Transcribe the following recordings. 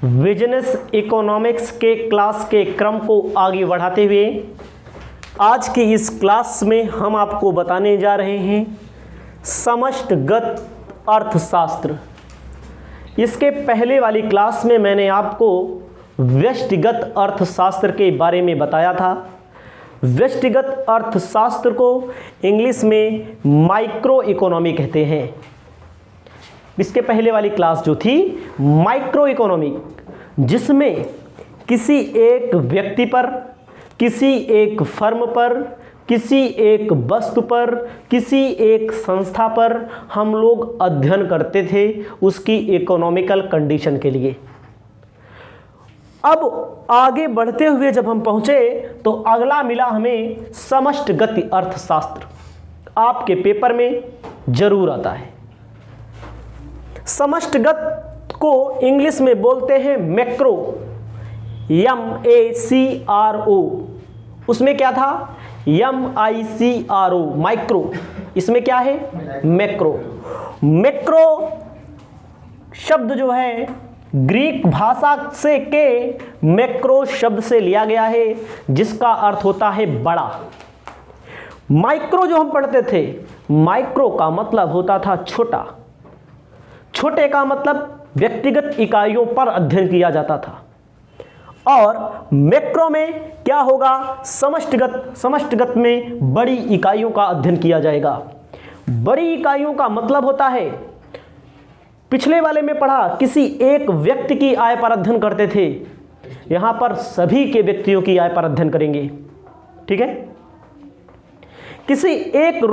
Business economics के class के क्रम को आगे बढ़ाते हुए आज की इस क्लास में हम आपको बताने जा रहे हैं समष्टिगत अर्थशास्त्र। इसके पहले वाली क्लास में मैंने आपको व्यष्टिगत अर्थशास्त्र के बारे में बताया था। व्यष्टिगत अर्थशास्त्र को इंग्लिश में माइक्रो इकोनॉमी कहते हैं। इसके पहले वाली क्लास जो थी माइक्रो इकोनॉमी, जिसमें किसी एक व्यक्ति पर, किसी एक फर्म पर, किसी एक वस्तु पर, किसी एक संस्था पर हम लोग अध्ययन करते थे उसकी इकोनॉमिकल कंडीशन के लिए। अब आगे बढ़ते हुए जब हम पहुंचे तो अगला मिला हमें समष्टिगत अर्थशास्त्र। आपके पेपर में जरूर आता है। समष्टिगत को इंग्लिश में बोलते हैं मैक्रो, MACRO। उसमें क्या था? MICRO, micro. इसमें क्या है? मैक्रो। मैक्रो शब्द जो है ग्रीक भाषा से के मैक्रो शब्द से लिया गया है, जिसका अर्थ होता है बड़ा। माइक्रो जो हम पढ़ते थे, माइक्रो का मतलब होता था छोटा। छोटे का मतलब व्यक्तिगत इकाइयों पर अध्ययन किया जाता था। और मैक्रो में क्या होगा? समष्टिगत में बड़ी इकाइयों का अध्ययन किया जाएगा। बड़ी इकाइयों का मतलब होता है, पिछले वाले में पढ़ा, किसी एक व्यक्ति की आय पर अध्ययन करते थे। यहां पर सभी के व्यक्तियों की आय पर अध्ययन करेंगे। ठीक है? किसी एक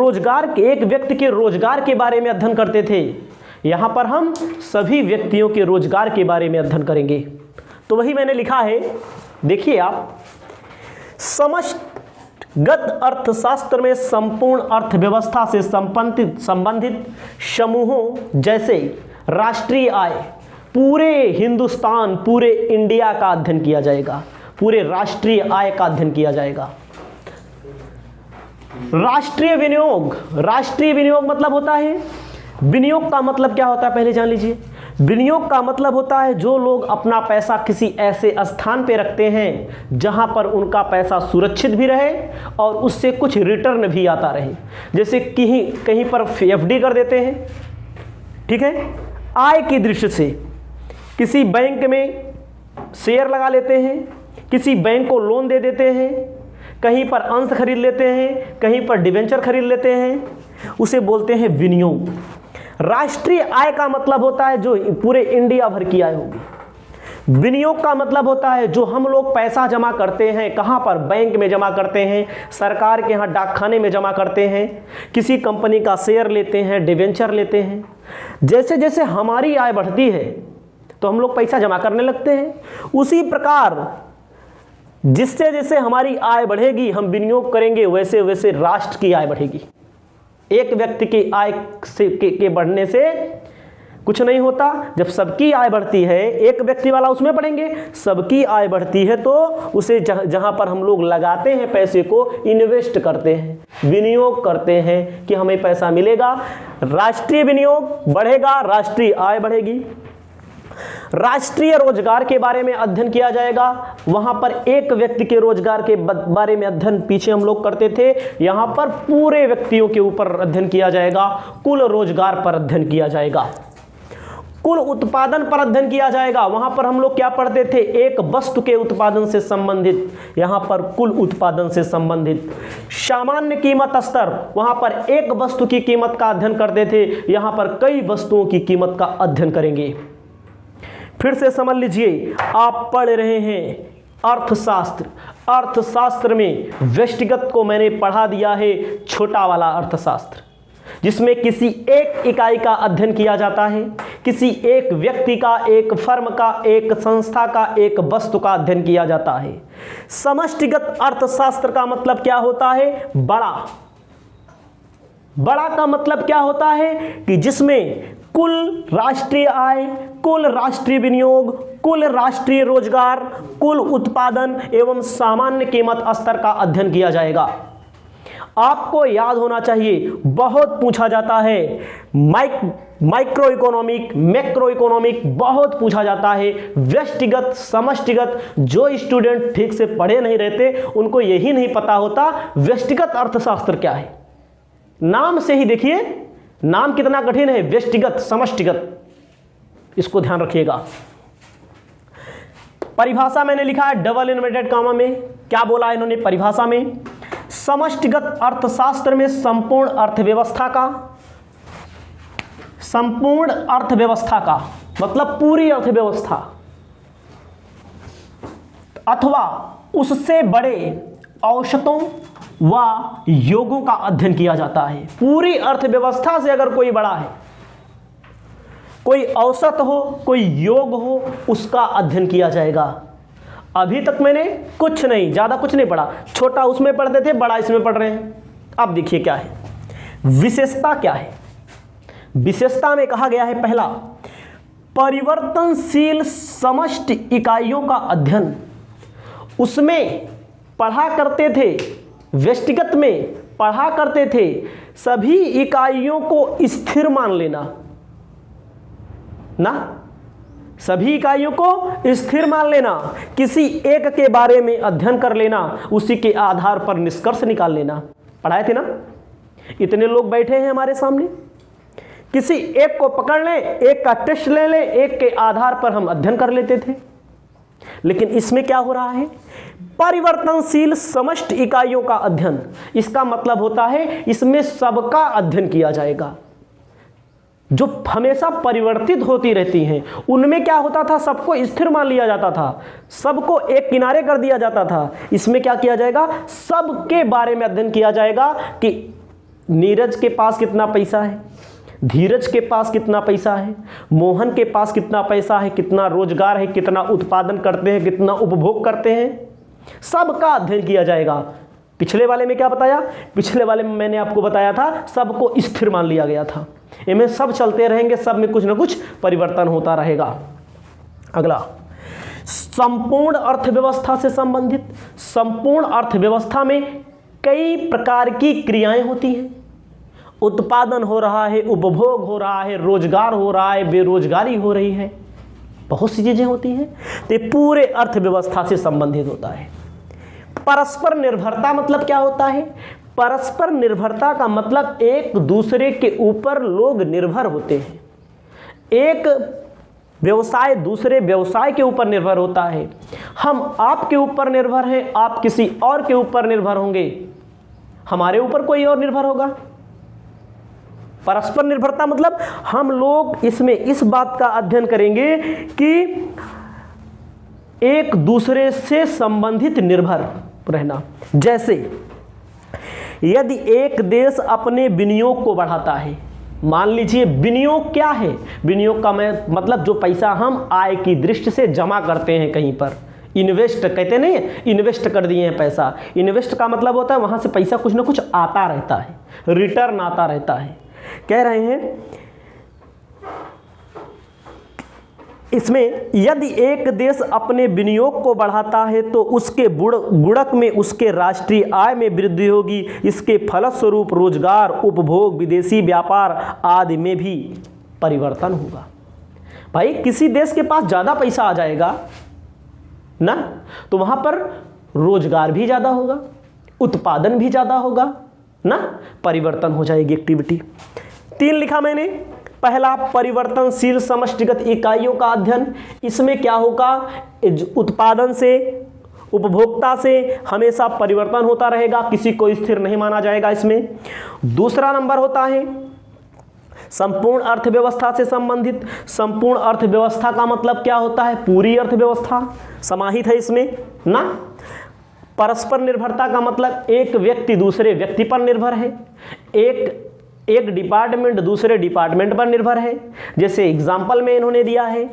व्यक्ति के रोजगार के बारे में अध्ययन करते थे। यहां पर हम सभी व्यक्तियों के रोजगार के बारे में अध्ययन करेंगे। तो वही मैंने लिखा है, देखिए आप, समष्टिगत अर्थशास्त्र में संपूर्ण अर्थव्यवस्था से संबंधित समूहों जैसे राष्ट्रीय आय, पूरे हिंदुस्तान, पूरे इंडिया का अध्ययन किया जाएगा। पूरे राष्ट्रीय आय का अध्ययन किया जाएगा। राष्ट्रीय विनियोग मतलब होता है, विनियोग का मतलब क्या होता है पहले जान लीजिए। विनियोग का मतलब होता है जो लोग अपना पैसा किसी ऐसे स्थान पे रखते हैं जहां पर उनका पैसा सुरक्षित भी रहे और उससे कुछ रिटर्न भी आता रहे। जैसे कहीं पर FD कर देते हैं। ठीक है? आय की दृष्टि से किसी बैंक में शेयर लगा लेते हैं, किसी बैंक को लोन दे देते हैं, कहीं पर अंश खरीद लेते हैं, कहीं पर डिवेंचर खरीद लेते हैं, उसे बोलते हैं विनियोग। राष्ट्रीय आय का मतलब होता है जो पूरे इंडिया भर की आय होगी। विनियोग का मतलब होता है जो हम लोग पैसा जमा करते हैं, कहां पर? बैंक में जमा करते हैं, सरकार के यहां डाकखाने में जमा करते हैं, किसी कंपनी का शेयर लेते हैं, डिवेंचर लेते हैं। जैसे जैसे हमारी आय बढ़ती है तो हम लोग पैसा जमा करने लगते हैं। उसी प्रकार जिससे जैसे हमारी आय बढ़ेगी, हम विनियोग करेंगे, वैसे वैसे राष्ट्र की आय बढ़ेगी। एक व्यक्ति की आय के बढ़ने से कुछ नहीं होता। जब सबकी आय बढ़ती है, एक व्यक्ति वाला उसमें बढ़ेंगे, सबकी आय बढ़ती है तो उसे जहां पर हम लोग लगाते हैं पैसे को, इन्वेस्ट करते हैं, विनियोग करते हैं कि हमें पैसा मिलेगा। राष्ट्रीय विनियोग बढ़ेगा, राष्ट्रीय आय बढ़ेगी। राष्ट्रीय रोजगार के बारे में अध्ययन किया जाएगा। वहां पर एक व्यक्ति के रोजगार के बारे में अध्ययन पीछे हम लोग करते थे। यहां पर पूरे व्यक्तियों के ऊपर अध्ययन किया जाएगा। कुल रोजगार पर अध्ययन किया जाएगा। कुल उत्पादन पर अध्ययन किया जाएगा। वहां पर हम लोग क्या पढ़ते थे? एक वस्तु के उत्पादन से संबंधित, यहां पर कुल उत्पादन से संबंधित। सामान्य कीमत स्तर, वहां पर एक वस्तु की कीमत का अध्ययन करते थे, यहां पर कई वस्तुओं की कीमत का अध्ययन करेंगे। फिर से समझ लीजिए, आप पढ़ रहे हैं अर्थशास्त्र। अर्थशास्त्र में व्यष्टिगत को मैंने पढ़ा दिया है छोटा वाला अर्थशास्त्र, जिसमें किसी एक इकाई का अध्ययन किया जाता है, किसी एक व्यक्ति का, एक फर्म का, एक संस्था का, एक वस्तु का अध्ययन किया जाता है। समष्टिगत अर्थशास्त्र का मतलब क्या होता है? बड़ा। बड़ा का मतलब क्या होता है कि जिसमें कुल राष्ट्रीय आय, कुल राष्ट्रीय विनियोग, कुल राष्ट्रीय रोजगार, कुल उत्पादन एवं सामान्य कीमत स्तर का अध्ययन किया जाएगा। आपको याद होना चाहिए, बहुत पूछा जाता है। माइक्रो इकोनॉमिक, मैक्रो इकोनॉमिक बहुत पूछा जाता है। व्यष्टिगत, समष्टिगत, जो स्टूडेंट ठीक से पढ़े नहीं रहते उनको यही नहीं पता होता व्यष्टिगत अर्थशास्त्र क्या है। नाम से ही देखिए, नाम कितना कठिन है, व्यष्टिगत, समष्टिगत, इसको ध्यान रखिएगा। परिभाषा मैंने लिखा है डबल इन्वर्टेड कामा में। क्या बोला है इन्होंने परिभाषा में? समष्टिगत अर्थशास्त्र में संपूर्ण अर्थव्यवस्था का मतलब पूरी अर्थव्यवस्था अथवा उससे बड़े औसतों व योगों का अध्ययन किया जाता है। पूरी अर्थव्यवस्था से अगर कोई बड़ा है, कोई औसत हो, कोई योग हो, उसका अध्ययन किया जाएगा। अभी तक मैंने कुछ नहीं, ज़्यादा कुछ नहीं पढ़ा, छोटा उसमें पढ़ते थे, बड़ा इसमें पढ़ रहे हैं। अब देखिए क्या है विशेषता। क्या है विशेषता में? कहा गया है पहला, परिवर्तनशील समष्टि इकाइयों का अध्ययन। उसमें पढ़ा करते थे, व्यष्टिगत में पढ़ा करते थे सभी इकाइयों को स्थिर मान लेना ना, सभी इकाइयों को स्थिर मान लेना, किसी एक के बारे में अध्ययन कर लेना, उसी के आधार पर निष्कर्ष निकाल लेना। पढ़ाए थे ना? इतने लोग बैठे हैं हमारे सामने, किसी एक को पकड़ लें, एक का टेस्ट ले लें, एक के आधार पर हम अध्ययन कर लेते थे। लेकिन इसमें क्या हो रहा है? परिवर्तनशील समष्टि इकाइयों का अध्ययन। इसका मतलब होता है इसमें सबका अध्ययन किया जाएगा, जो हमेशा परिवर्तित होती रहती हैं। उनमें क्या होता था? सबको स्थिर मान लिया जाता था, सबको एक किनारे कर दिया जाता था। इसमें क्या किया जाएगा? सबके बारे में अध्ययन किया जाएगा कि नीरज के पास कितना पैसा है, धीरज के पास कितना पैसा है, मोहन के पास कितना पैसा है, कितना रोजगार है, कितना उत्पादन करते हैं, कितना उपभोग करते हैं, सबका अध्ययन किया जाएगा। पिछले वाले में क्या बताया? पिछले वाले में मैंने आपको बताया था सबको स्थिर मान लिया गया था। इनमें सब चलते रहेंगे, सब में कुछ ना कुछ परिवर्तन होता रहेगा। अगला, संपूर्ण अर्थव्यवस्था से संबंधित। संपूर्ण अर्थव्यवस्था में कई प्रकार की क्रियाएं होती हैं। उत्पादन हो रहा है, उपभोग हो रहा है, रोजगार हो रहा है, बेरोजगारी हो रही है, बहुत सी चीजें होती हैं। तो ये पूरे अर्थव्यवस्था से संबंधित होता है। परस्पर निर्भरता मतलब क्या होता है? परस्पर निर्भरता का मतलब एक दूसरे के ऊपर लोग निर्भर होते हैं। एक व्यवसाय दूसरे व्यवसाय के ऊपर निर्भर होता है। हम आपके ऊपर निर्भर हैं, आप किसी और के ऊपर निर्भर होंगे, हमारे ऊपर कोई और निर्भर होगा। परस्पर निर्भरता मतलब हम लोग इसमें इस बात का अध्ययन करेंगे कि एक दूसरे से संबंधित निर्भर रहना। जैसे यदि एक देश अपने विनियोग को बढ़ाता है, मान लीजिए विनियोग क्या है? विनियोग का मतलब जो पैसा हम आय की दृष्टि से जमा करते हैं कहीं पर, इन्वेस्ट कहते नहीं है, इन्वेस्ट कर दिए हैं पैसा। इन्वेस्ट का मतलब होता है वहां से पैसा कुछ ना कुछ आता रहता है, रिटर्न आता रहता है। कह रहे हैं इसमें यदि एक देश अपने विनियोग को बढ़ाता है तो उसके गुणक में उसके राष्ट्रीय आय में वृद्धि होगी। इसके फलस्वरूप रोजगार, उपभोग, विदेशी व्यापार आदि में भी परिवर्तन होगा। भाई किसी देश के पास ज़्यादा पैसा आ जाएगा ना, तो वहाँ पर रोजगार भी ज़्यादा होगा, उत्पादन भी ज़्यादा होगा ना, परिवर्तन हो जाएगी एक्टिविटी। 3 लिखा मैंने। पहला, परिवर्तनशील समष्टिगत इकाइयों का अध्ययन। इसमें क्या होगा? उत्पादन से, उपभोक्ता से हमेशा परिवर्तन होता रहेगा, किसी को स्थिर नहीं माना जाएगा इसमें। दूसरा नंबर होता है संपूर्ण अर्थव्यवस्था से संबंधित। संपूर्ण अर्थव्यवस्था का मतलब क्या होता है? पूरी अर्थव्यवस्था समाहित है इसमें ना। परस्पर निर्भरता का मतलब एक व्यक्ति दूसरे व्यक्ति पर निर्भर है, एक डिपार्टमेंट दूसरे डिपार्टमेंट पर निर्भर है। जैसे एग्जाम्पल में इन्होंने दिया है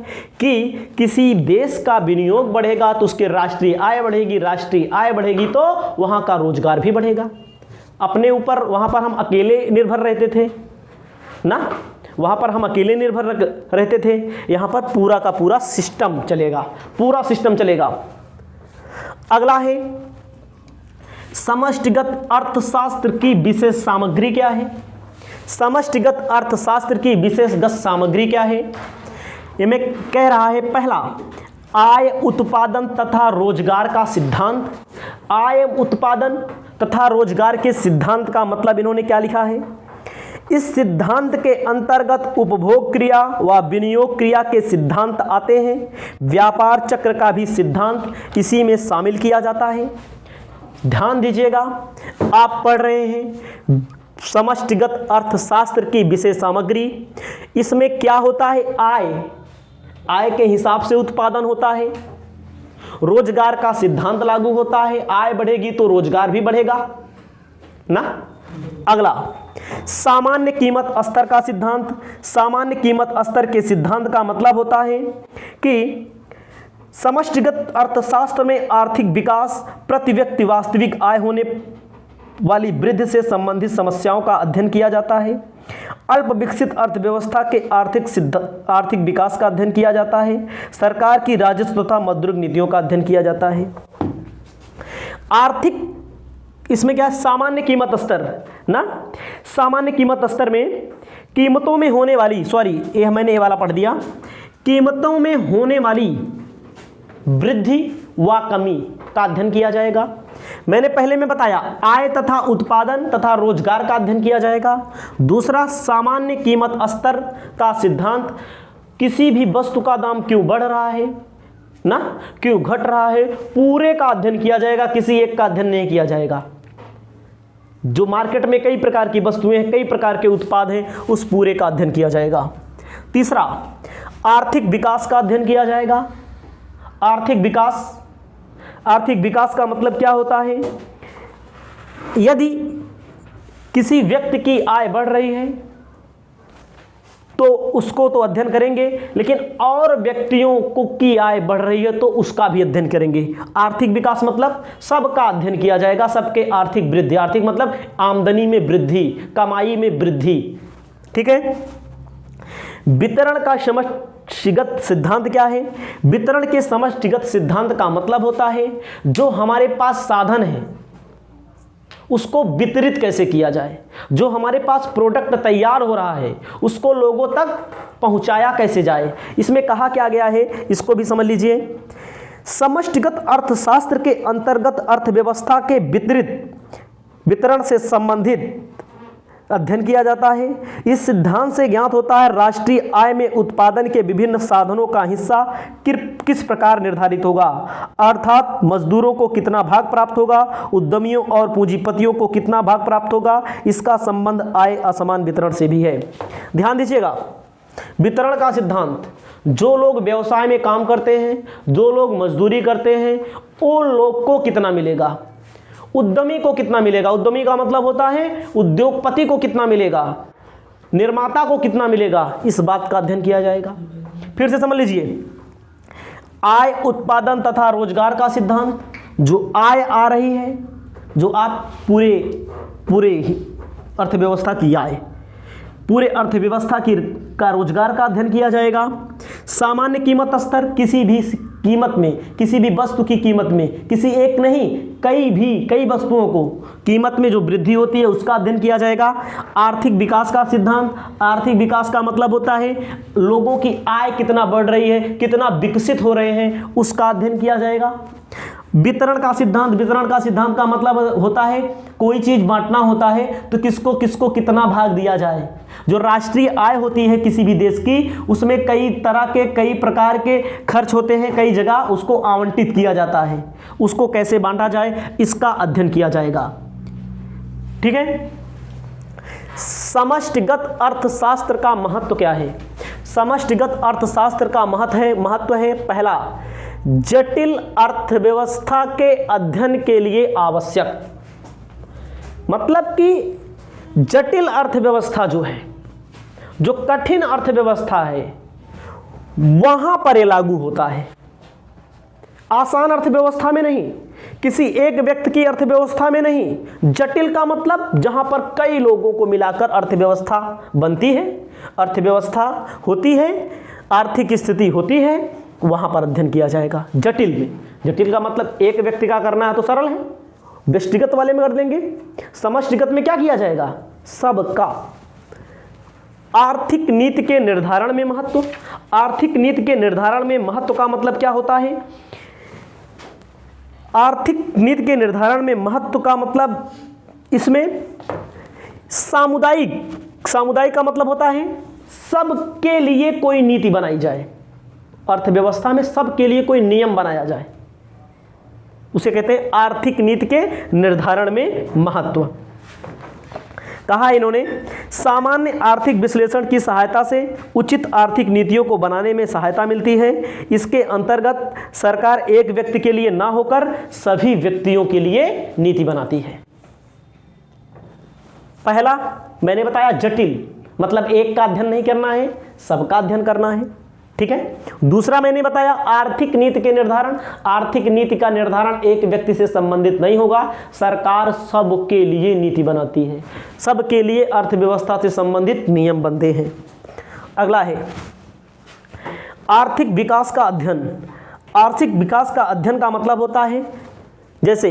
कि किसी देश का विनियोग बढ़ेगा तो उसके राष्ट्रीय आय बढ़ेगी, राष्ट्रीय आय बढ़ेगी तो वहाँ का रोजगार भी बढ़ेगा। अपने ऊपर वहाँ पर हम अकेले निर्भर रहते थे ना, वहाँ पर हम अकेले निर्भर रहते थे, यहाँ पर पूरा का पूरा सिस्टम चलेगा, पूरा सिस्टम चलेगा। अगला है समष्टिगत अर्थशास्त्र की विशेष सामग्री क्या है? समष्टिगत अर्थशास्त्र की विशेषगत सामग्री क्या है? ये मैं कह रहा है, पहला आय, उत्पादन तथा रोजगार का सिद्धांत। आय, उत्पादन तथा रोजगार के सिद्धांत का मतलब इन्होंने क्या लिखा है? इस सिद्धांत के अंतर्गत उपभोग क्रिया व विनियोग क्रिया के सिद्धांत आते हैं। व्यापार चक्र का भी सिद्धांत इसी में शामिल किया जाता है। ध्यान दीजिएगा, आप पढ़ रहे हैं समष्टिगत अर्थशास्त्र की विशेष सामग्री। इसमें क्या होता है? आय के हिसाब से उत्पादन होता है, रोजगार का सिद्धांत लागू होता है। आय बढ़ेगी तो रोजगार भी बढ़ेगा ना। अगला, सामान्य कीमत स्तर का सिद्धांत। सामान्य कीमत स्तर के सिद्धांत का मतलब होता है कि समष्टिगत अर्थशास्त्र में आर्थिक विकास, प्रति व्यक्ति वास्तविक आय होने वाली वृद्धि से संबंधित समस्याओं का अध्ययन किया जाता है। अल्प विकसित अर्थव्यवस्था के आर्थिक विकास का अध्ययन किया जाता है। सरकार की राजस्व तथा मौद्रिक नीतियों का अध्ययन किया जाता है। आर्थिक, इसमें क्या है? सामान्य कीमत स्तर ना। सामान्य कीमत स्तर में कीमतों में होने वाली, मैंने ये वाला पढ़ दिया, कीमतों में होने वाली वृद्धि व कमी का अध्ययन किया जाएगा। मैंने पहले में बताया, आय तथा उत्पादन तथा रोजगार का अध्ययन किया जाएगा। दूसरा, सामान्य कीमत स्तर का सिद्धांत, किसी भी वस्तु का दाम क्यों बढ़ रहा है ना, क्यों घट रहा है, पूरे का अध्ययन किया जाएगा, किसी एक का अध्ययन नहीं किया जाएगा। जो मार्केट में कई प्रकार की वस्तुएं हैं, कई प्रकार के उत्पाद हैं, उस पूरे का अध्ययन किया जाएगा। तीसरा, आर्थिक विकास का अध्ययन किया जाएगा। आर्थिक विकास का मतलब क्या होता है? यदि किसी व्यक्ति की आय बढ़ रही है तो उसको तो अध्ययन करेंगे, लेकिन और व्यक्तियों को की आय बढ़ रही है तो उसका भी अध्ययन करेंगे। आर्थिक विकास मतलब सबका अध्ययन किया जाएगा, सबके आर्थिक वृद्धि। आर्थिक मतलब आमदनी में वृद्धि, कमाई में वृद्धि। ठीक है। वितरण का समष्टिगत सिद्धांत क्या है? वितरण के समष्टिगत सिद्धांत का मतलब होता है जो हमारे पास साधन है उसको वितरित कैसे किया जाए, जो हमारे पास प्रोडक्ट तैयार हो रहा है उसको लोगों तक पहुंचाया कैसे जाए। इसमें कहा क्या गया है, इसको भी समझ लीजिए। समष्टिगत अर्थशास्त्र के अंतर्गत अर्थव्यवस्था के वितरण से संबंधित अध्ययन किया जाता है। इस सिद्धांत से ज्ञात होता है राष्ट्रीय आय में उत्पादन के विभिन्न साधनों का हिस्सा किस प्रकार निर्धारित होगा, अर्थात मजदूरों को कितना भाग प्राप्त होगा, उद्यमियों और पूंजीपतियों को कितना भाग प्राप्त होगा। इसका संबंध आय असमान वितरण से भी है। ध्यान दीजिएगा, वितरण का सिद्धांत, जो लोग व्यवसाय में काम करते हैं, जो लोग मजदूरी करते हैं, उन लोग को कितना मिलेगा, उद्यमी को कितना मिलेगा। उद्यमी का मतलब होता है उद्योगपति को कितना मिलेगा, निर्माता को कितना मिलेगा, इस बात का अध्ययन किया जाएगा। फिर से समझ लीजिए, आय, उत्पादन तथा रोजगार का सिद्धांत, जो आय आ रही है, जो आप पूरे अर्थव्यवस्था की आय, पूरे अर्थव्यवस्था का रोजगार का अध्ययन किया जाएगा। सामान्य कीमत स्तर, किसी भी कीमत में, किसी भी वस्तु की कीमत में, किसी एक नहीं कई वस्तुओं को कीमत में जो वृद्धि होती है उसका अध्ययन किया जाएगा। आर्थिक विकास का सिद्धांत, आर्थिक विकास का मतलब होता है लोगों की आय कितना बढ़ रही है, कितना विकसित हो रहे हैं, उसका अध्ययन किया जाएगा। वितरण का सिद्धांत का मतलब होता है कोई चीज बांटना होता है तो किसको किसको कितना भाग दिया जाए। जो राष्ट्रीय आय होती है किसी भी देश की, उसमें कई तरह के, कई प्रकार के खर्च होते हैं, कई जगह उसको आवंटित किया जाता है, उसको कैसे बांटा जाए इसका अध्ययन किया जाएगा। ठीक है। समष्टिगत अर्थशास्त्र का महत्व क्या है? समष्टिगत अर्थशास्त्र का महत्व है पहला, जटिल अर्थव्यवस्था के अध्ययन के लिए आवश्यक, मतलब कि जटिल अर्थव्यवस्था जो है, जो कठिन अर्थव्यवस्था है, वहां पर यह लागू होता है, आसान अर्थव्यवस्था में नहीं, किसी एक व्यक्ति की अर्थव्यवस्था में नहीं। जटिल का मतलब जहां पर कई लोगों को मिलाकर अर्थव्यवस्था बनती है, अर्थव्यवस्था होती है, आर्थिक स्थिति होती है, वहां पर अध्ययन किया जाएगा। जटिल में, जटिल का मतलब एक व्यक्ति का करना है तो सरल है, व्यक्तिगत वाले में कर देंगे। समष्टिगत में क्या किया जाएगा? सबका। आर्थिक नीति के निर्धारण में महत्व। आर्थिक नीति के निर्धारण में महत्व का मतलब क्या होता है? आर्थिक नीति के निर्धारण में महत्व का मतलब इसमें सामुदायिक का मतलब होता है सबके लिए कोई नीति बनाई जाए। अर्थव्यवस्था में सबके लिए कोई नियम बनाया जाए, उसे कहते हैं आर्थिक नीति के निर्धारण में महत्व। कहा इन्होंने सामान्य आर्थिक विश्लेषण की सहायता से उचित आर्थिक नीतियों को बनाने में सहायता मिलती है। इसके अंतर्गत सरकार एक व्यक्ति के लिए ना होकर सभी व्यक्तियों के लिए नीति बनाती है। पहला मैंने बताया जटिल, मतलब एक का अध्ययन नहीं करना है, सबका अध्ययन करना है, ठीक है। दूसरा मैंने बताया आर्थिक नीति के निर्धारण। आर्थिक नीति का निर्धारण एक व्यक्ति से संबंधित नहीं होगा, सरकार सबके लिए नीति बनाती है, सबके लिए अर्थव्यवस्था से संबंधित नियम बनते हैं। अगला है आर्थिक विकास का अध्ययन। आर्थिक विकास का अध्ययन का मतलब होता है जैसे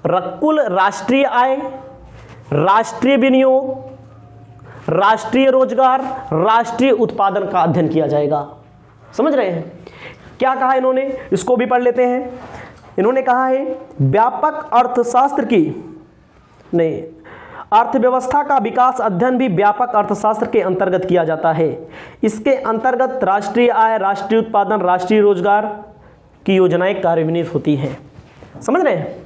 कुल राष्ट्रीय आय, राष्ट्रीय विनियोग, राष्ट्रीय रोजगार, राष्ट्रीय उत्पादन का अध्ययन किया जाएगा। समझ रहे हैं क्या कहा इन्होंने? इसको भी पढ़ लेते हैं। इन्होंने कहा है व्यापक अर्थशास्त्र की नहीं, अर्थव्यवस्था का विकास अध्ययन भी व्यापक अर्थशास्त्र के अंतर्गत किया जाता है। इसके अंतर्गत राष्ट्रीय आय, राष्ट्रीय उत्पादन, राष्ट्रीय रोजगार की योजनाएं कार्यान्वित होती हैं। समझ रहे हैं?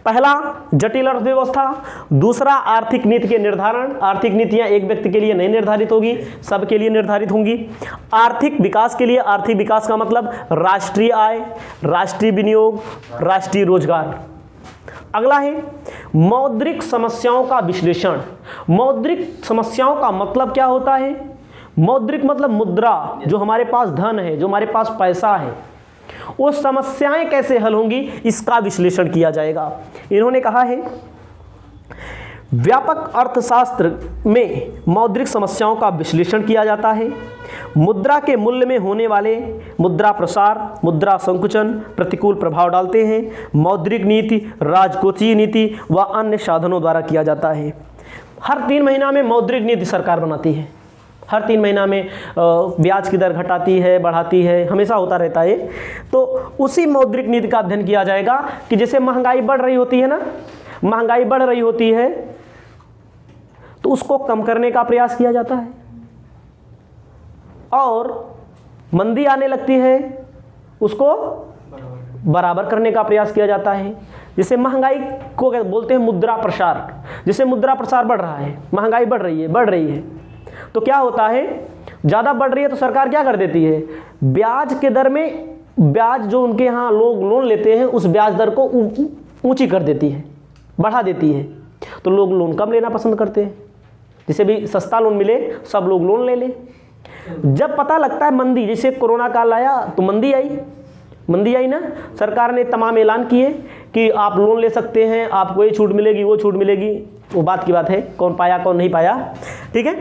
पहला जटिल अर्थव्यवस्था, दूसरा आर्थिक नीति के निर्धारण। आर्थिक नीतियां एक व्यक्ति के लिए नहीं निर्धारित होगी, सबके लिए निर्धारित होंगी। आर्थिक विकास के लिए, आर्थिक विकास का मतलब राष्ट्रीय आय, राष्ट्रीय विनियोग, राष्ट्रीय रोजगार। अगला है मौद्रिक समस्याओं का विश्लेषण। मौद्रिक समस्याओं का मतलब क्या होता है? मौद्रिक मतलब मुद्रा, जो हमारे पास धन है, जो हमारे पास पैसा है, वो समस्याएं कैसे हल होंगी, इसका विश्लेषण किया जाएगा। इन्होंने कहा है व्यापक अर्थशास्त्र में मौद्रिक समस्याओं का विश्लेषण किया जाता है। मुद्रा के मूल्य में होने वाले मुद्रा प्रसार, मुद्रा संकुचन प्रतिकूल प्रभाव डालते हैं। मौद्रिक नीति राजकोषीय नीति व अन्य साधनों द्वारा किया जाता है। हर 3 महीना में मौद्रिक नीति सरकार बनाती है। हर 3 महीना में ब्याज की दर घटाती है, बढ़ाती है, हमेशा होता रहता है। तो उसी मौद्रिक नीति का अध्ययन किया जाएगा कि जैसे महंगाई बढ़ रही होती है ना, महंगाई बढ़ रही होती है तो उसको कम करने का प्रयास किया जाता है, और मंदी आने लगती है उसको बराबर करने का प्रयास किया जाता है। जैसे महंगाई को बोलते हैं मुद्रा प्रसार। जैसे मुद्रा प्रसार बढ़ रहा है, महंगाई बढ़ रही है तो क्या होता है, ज़्यादा बढ़ रही है तो सरकार क्या कर देती है, ब्याज के दर में, ब्याज जो उनके यहाँ लोग लोन लेते हैं उस ब्याज दर को ऊंची कर देती है, बढ़ा देती है। तो लोग लोन कम लेना पसंद करते हैं, जिसे भी सस्ता लोन मिले सब लोग लोन ले लें। जब पता लगता है मंदी, जैसे कोरोना काल आया तो मंदी आई ना, सरकार ने तमाम ऐलान किए कि आप लोन ले सकते हैं, आपको ये छूट मिलेगी, वो छूट मिलेगी, वो बात की बात है, कौन पाया कौन नहीं पाया, ठीक है।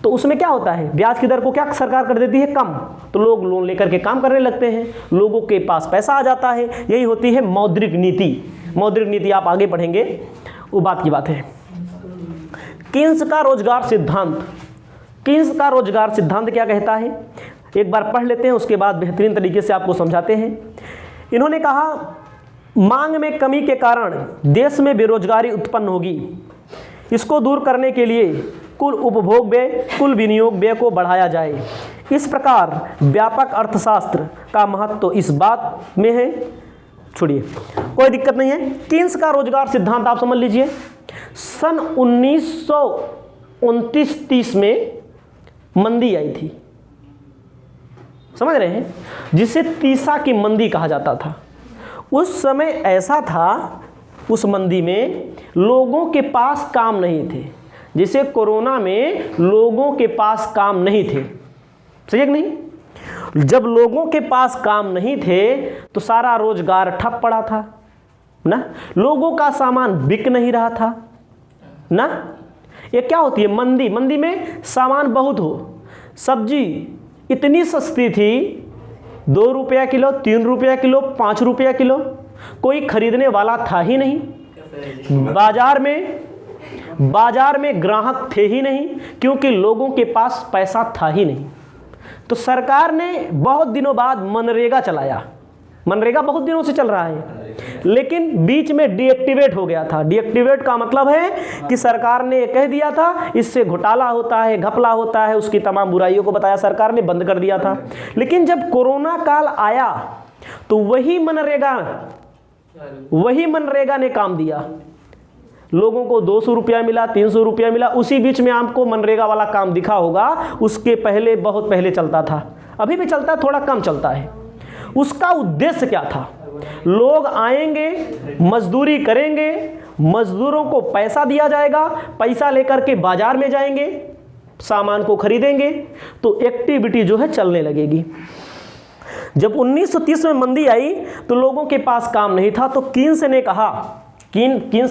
तो उसमें क्या होता है, ब्याज की दर को क्या सरकार कर देती है, कम, तो लोग लोन लेकर के काम करने लगते हैं, लोगों के पास पैसा आ जाता है। यही होती है मौद्रिक नीति। मौद्रिक नीति आप आगे पढ़ेंगे, वो बात की बात है। कीन्स का रोजगार सिद्धांत। कीन्स का रोजगार सिद्धांत क्या कहता है, एक बार पढ़ लेते हैं, उसके बाद बेहतरीन तरीके से आपको समझाते हैं। इन्होंने कहा मांग में कमी के कारण देश में बेरोजगारी उत्पन्न होगी। इसको दूर करने के लिए कुल उपभोग व्यय, कुल विनियोग व्यय को बढ़ाया जाए। इस प्रकार व्यापक अर्थशास्त्र का महत्व तो इस बात में है, छोड़िए कोई दिक्कत नहीं है। कीन्स का रोजगार सिद्धांत आप समझ लीजिए, सन 1929-30 में मंदी आई थी, समझ रहे हैं, जिसे तीसा की मंदी कहा जाता था। उस समय ऐसा था, उस मंदी में लोगों के पास काम नहीं थे, जैसे कोरोना में लोगों के पास काम नहीं थे, सही है कि नहीं। जब लोगों के पास काम नहीं थे तो सारा रोजगार ठप पड़ा था ना, लोगों का सामान बिक नहीं रहा था ना। ये क्या होती है मंदी, मंदी में सामान बहुत हो, सब्जी इतनी सस्ती थी, 2 रुपया किलो, 3 रुपया किलो, 5 रुपया किलो, कोई खरीदने वाला था ही नहीं, बाजार में ग्राहक थे ही नहीं, क्योंकि लोगों के पास पैसा था ही नहीं। तो सरकार ने बहुत दिनों बाद मनरेगा चलाया। मनरेगा बहुत दिनों से चल रहा है, लेकिन बीच में डीएक्टिवेट हो गया था। डीएक्टिवेट का मतलब है कि सरकार ने कह दिया था इससे घोटाला होता है, घपला होता है, उसकी तमाम बुराइयों को बताया, सरकार ने बंद कर दिया था। लेकिन जब कोरोना काल आया तो वही मनरेगा ने काम दिया। लोगों को 200 रुपया मिला, 300 रुपया मिला। उसी बीच में आपको मनरेगा वाला काम दिखा होगा, उसके पहले, बहुत पहले चलता था, अभी भी चलता है, थोड़ा कम चलता है। उसका उद्देश्य क्या था? लोग आएंगे, मजदूरी करेंगे, मजदूरों को पैसा दिया जाएगा, पैसा लेकर के बाजार में जाएंगे, सामान को खरीदेंगे, तो एक्टिविटी जो है चलने लगेगी। जब 1930 में मंदी आई तो लोगों के पास काम नहीं था, तो कीन्स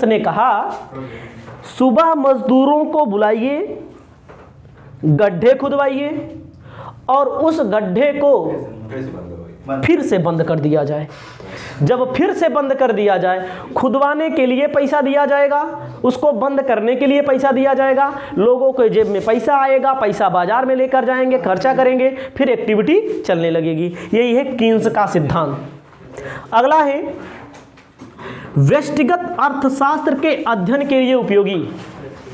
ने कहा सुबह मजदूरों को बुलाइए, गड्ढे खुदवाइए और उस गड्ढे को फिर से बंद कर दिया जाए। जब फिर से बंद कर दिया जाए, खुदवाने के लिए पैसा दिया जाएगा, उसको बंद करने के लिए पैसा दिया जाएगा, लोगों के जेब में पैसा आएगा, पैसा बाजार में लेकर जाएंगे, खर्चा करेंगे, फिर एक्टिविटी चलने लगेगी। यही है कीन्स का सिद्धांत। अगला है व्यष्टिगत अर्थशास्त्र के अध्ययन के लिए उपयोगी।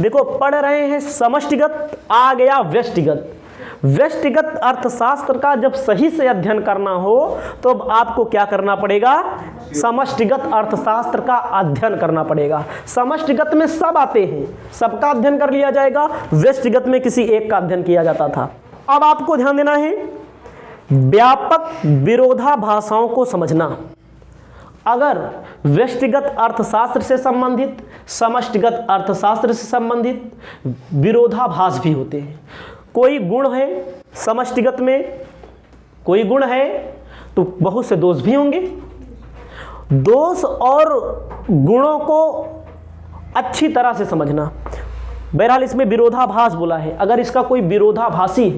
देखो, पढ़ रहे हैं समष्टिगत, आ गया व्यष्टिगत। व्यष्टिगत अर्थशास्त्र का जब सही से अध्ययन करना हो तो अब आपको क्या करना पड़ेगा? समष्टिगत अर्थशास्त्र का अध्ययन करना पड़ेगा। समष्टिगत में सब आते हैं, सबका अध्ययन कर लिया जाएगा, व्यष्टिगत में किसी एक का अध्ययन किया जाता था। अब आपको ध्यान देना है व्यापक विरोधाभासों को समझना। अगर व्यष्टिगत अर्थशास्त्र से संबंधित, समष्टिगत अर्थशास्त्र से संबंधित विरोधाभास भी होते हैं। कोई गुण है समष्टिगत में, कोई गुण है तो बहुत से दोष भी होंगे। दोष और गुणों को अच्छी तरह से समझना। बहरहाल इसमें विरोधाभास बोला है, अगर इसका कोई विरोधाभासी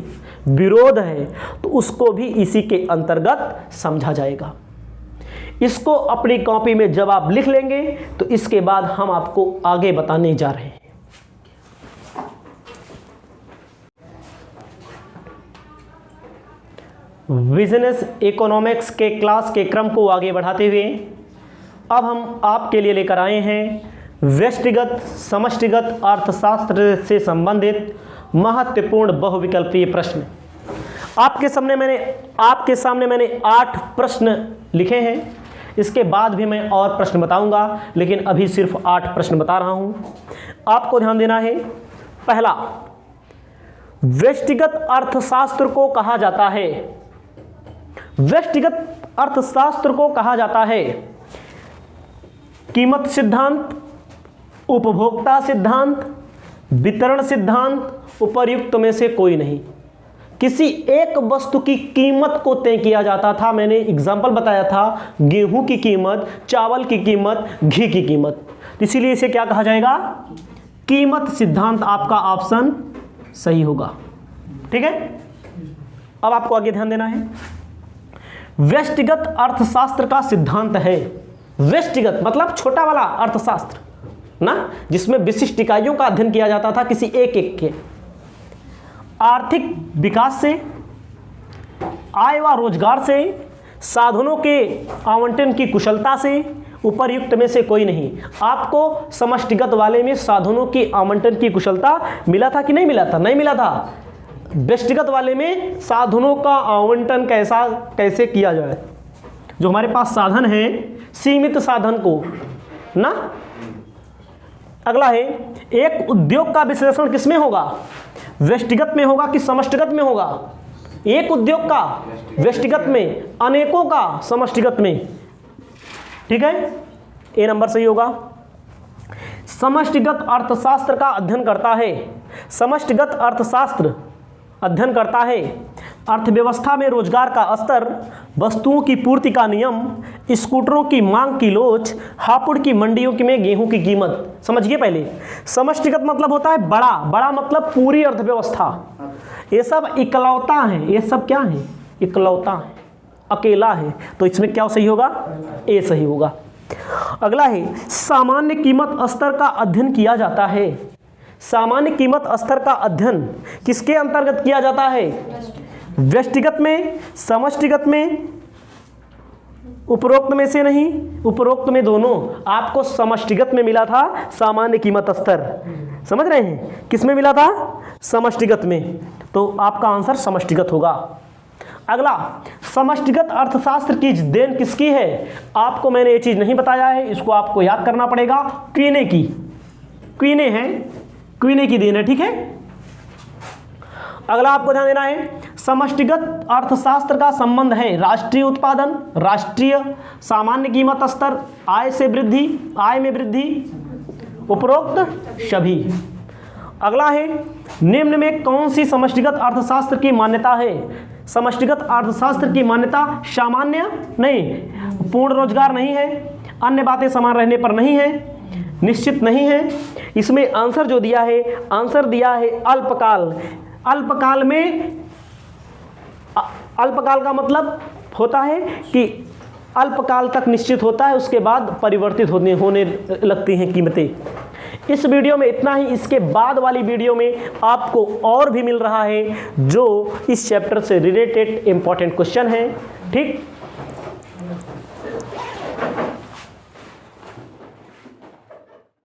विरोध है तो उसको भी इसी के अंतर्गत समझा जाएगा। इसको अपनी कॉपी में जब आप लिख लेंगे तो इसके बाद हम आपको आगे बताने जा रहे हैं। बिजनेस इकोनॉमिक्स के क्लास के क्रम को आगे बढ़ाते हुए अब हम आपके लिए लेकर आए हैं व्यष्टिगत समष्टिगत अर्थशास्त्र से संबंधित महत्वपूर्ण बहुविकल्पीय प्रश्न। आपके सामने मैंने 8 प्रश्न लिखे हैं। इसके बाद भी मैं और प्रश्न बताऊंगा, लेकिन अभी सिर्फ 8 प्रश्न बता रहा हूं। आपको ध्यान देना है। पहला, व्यष्टिगत अर्थशास्त्र को कहा जाता है, व्यष्टिगत अर्थशास्त्र को कहा जाता है कीमत सिद्धांत, उपभोक्ता सिद्धांत, वितरण सिद्धांत, उपर्युक्त में से कोई नहीं। किसी एक वस्तु की कीमत को तय किया जाता था। मैंने एग्जाम्पल बताया था, गेहूं की कीमत, चावल की कीमत, घी की कीमत। इसीलिए इसे क्या कहा जाएगा? कीमत सिद्धांत। आपका ऑप्शन सही होगा। ठीक है, अब आपको आगे ध्यान देना है। व्यष्टिगत अर्थशास्त्र का सिद्धांत है, व्यष्टिगत मतलब छोटा वाला अर्थशास्त्र ना, जिसमें विशिष्ट इकाइयों का अध्ययन किया जाता था किसी एक के। आर्थिक विकास से, आय व रोजगार से, साधनों के आवंटन की कुशलता से, उपर्युक्त में से कोई नहीं। आपको समष्टिगत वाले में साधनों की आवंटन की कुशलता मिला था कि नहीं मिला था? नहीं मिला था। व्यष्टिगत वाले में साधनों का आवंटन कैसे किया जाए, जो हमारे पास साधन है, सीमित साधन को ना। अगला है, एक उद्योग का विश्लेषण किसमें होगा? व्यष्टिगत में होगा कि समष्टिगत में होगा? एक उद्योग का व्यष्टिगत में, अनेकों का समष्टिगत में। ठीक है, ए नंबर सही होगा। समष्टिगत अर्थशास्त्र का अध्ययन करता है, समष्टिगत अर्थशास्त्र अध्ययन करता है अर्थव्यवस्था में रोजगार का स्तर, वस्तुओं की पूर्ति का नियम, स्कूटरों की मांग की लोच, हापुड़ की मंडियों में गेहूं की कीमत। समझिए पहले, समष्टिगत मतलब होता है बड़ा, बड़ा मतलब पूरी अर्थव्यवस्था। ये सब इकलौता है, ये सब क्या है? इकलौता है, अकेला है। तो इसमें क्या सही होगा? ए सही होगा। अगला है सामान्य कीमत स्तर का अध्ययन किया जाता है। सामान्य कीमत स्तर का अध्ययन किसके अंतर्गत किया जाता है? व्यष्टिगत में, समष्टिगत में, उपरोक्त में से नहीं, उपरोक्त में दोनों। आपको समष्टिगत में मिला था सामान्य कीमत स्तर, समझ रहे हैं? किस में मिला था? समष्टिगत में। तो आपका आंसर समष्टिगत होगा। अगला, समष्टिगत अर्थशास्त्र की देन किसकी है? आपको मैंने ये चीज नहीं बताया है, इसको आपको याद करना पड़ेगा। क्वीने की, क्वीने है, क्वीने की देन है, ठीक है। अगला आपको ध्यान देना है, समष्टिगत अर्थशास्त्र का संबंध है राष्ट्रीय उत्पादन, राष्ट्रीय सामान्य कीमत स्तर, आय से वृद्धि, आय में वृद्धि, उपरोक्त सभी। अगला है, निम्न में कौन सी समष्टिगत अर्थशास्त्र की मान्यता है? समष्टिगत अर्थशास्त्र की मान्यता सामान्य नहीं, पूर्ण रोजगार नहीं है, अन्य बातें समान रहने पर नहीं है, निश्चित नहीं है। इसमें आंसर जो दिया है, आंसर दिया है अल्पकाल। अल्पकाल में, अल्पकाल का मतलब होता है कि अल्पकाल तक निश्चित होता है, उसके बाद परिवर्तित होने लगती हैं कीमतें। इस वीडियो में इतना ही। इसके बाद वाली वीडियो में आपको और भी मिल रहा है जो इस चैप्टर से रिलेटेड इंपॉर्टेंट क्वेश्चन है, ठीक।